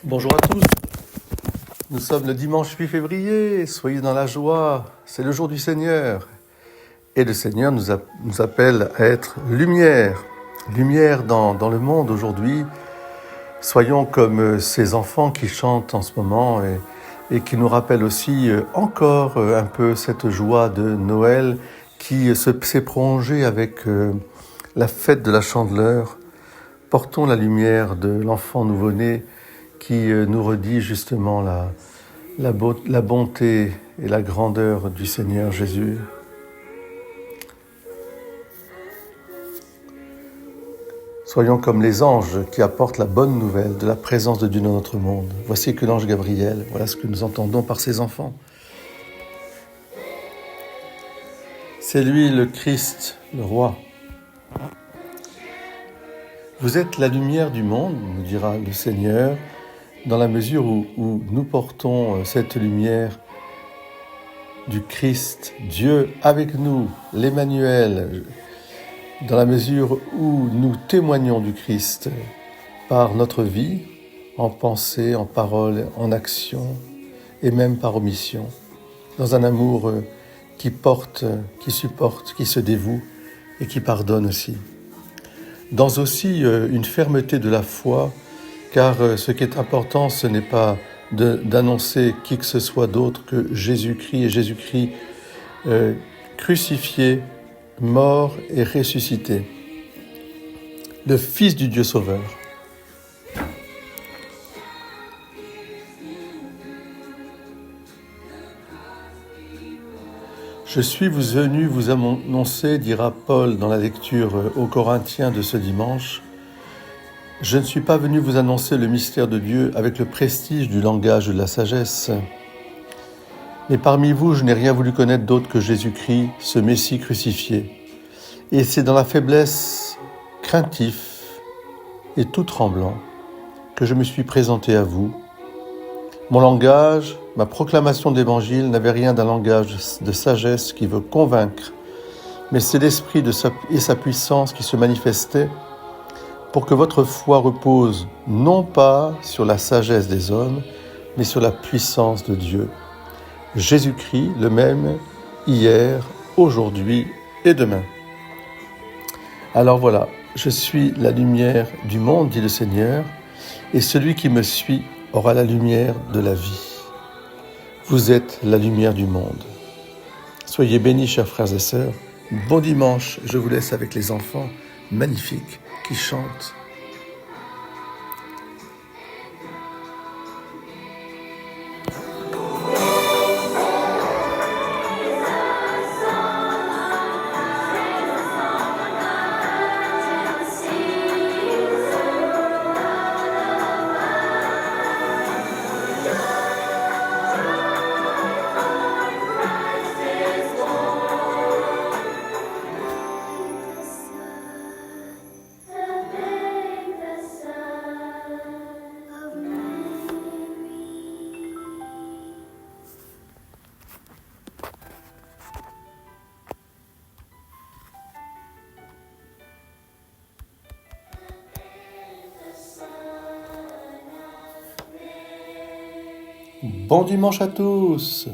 Bonjour à tous, nous sommes le dimanche 8 février, soyez dans la joie, c'est le jour du Seigneur. Et le Seigneur nous appelle à être lumière, lumière dans le monde aujourd'hui. Soyons comme ces enfants qui chantent en ce moment et qui nous rappellent aussi encore un peu cette joie de Noël qui s'est prolongée avec la fête de la Chandeleur. Portons la lumière de l'enfant nouveau-né qui nous redit justement la bonté et la grandeur du Seigneur Jésus. Soyons comme les anges qui apportent la bonne nouvelle de la présence de Dieu dans notre monde. Voici que l'ange Gabriel, voilà ce que nous entendons par ses enfants. C'est lui le Christ, le roi. Vous êtes la lumière du monde, nous dira le Seigneur, dans la mesure où nous portons cette lumière du Christ, Dieu avec nous, l'Emmanuel, dans la mesure où nous témoignons du Christ par notre vie, en pensée, en parole, en action, et même par omission, dans un amour qui porte, qui supporte, qui se dévoue et qui pardonne aussi. Dans aussi une fermeté de la foi, car ce qui est important, ce n'est pas d'annoncer qui que ce soit d'autre que Jésus-Christ et Jésus-Christ crucifié, mort et ressuscité, le Fils du Dieu Sauveur. Je suis venu vous annoncer, dira Paul dans la lecture aux Corinthiens de ce dimanche, je ne suis pas venu vous annoncer le mystère de Dieu avec le prestige du langage de la sagesse. Mais parmi vous, je n'ai rien voulu connaître d'autre que Jésus-Christ, ce Messie crucifié. Et c'est dans la faiblesse, craintif et tout tremblant, que je me suis présenté à vous. Mon langage, ma proclamation d'évangile n'avait rien d'un langage de sagesse qui veut convaincre, mais c'est l'Esprit et sa puissance qui se manifestaient pour que votre foi repose non pas sur la sagesse des hommes, mais sur la puissance de Dieu. Jésus-Christ, le même, hier, aujourd'hui et demain. Alors voilà, je suis la lumière du monde, dit le Seigneur, et celui qui me suit aura la lumière de la vie. Vous êtes la lumière du monde. Soyez bénis, chers frères et sœurs. Bon dimanche, je vous laisse avec les enfants magnifiques qui chantent. Bon dimanche à tous!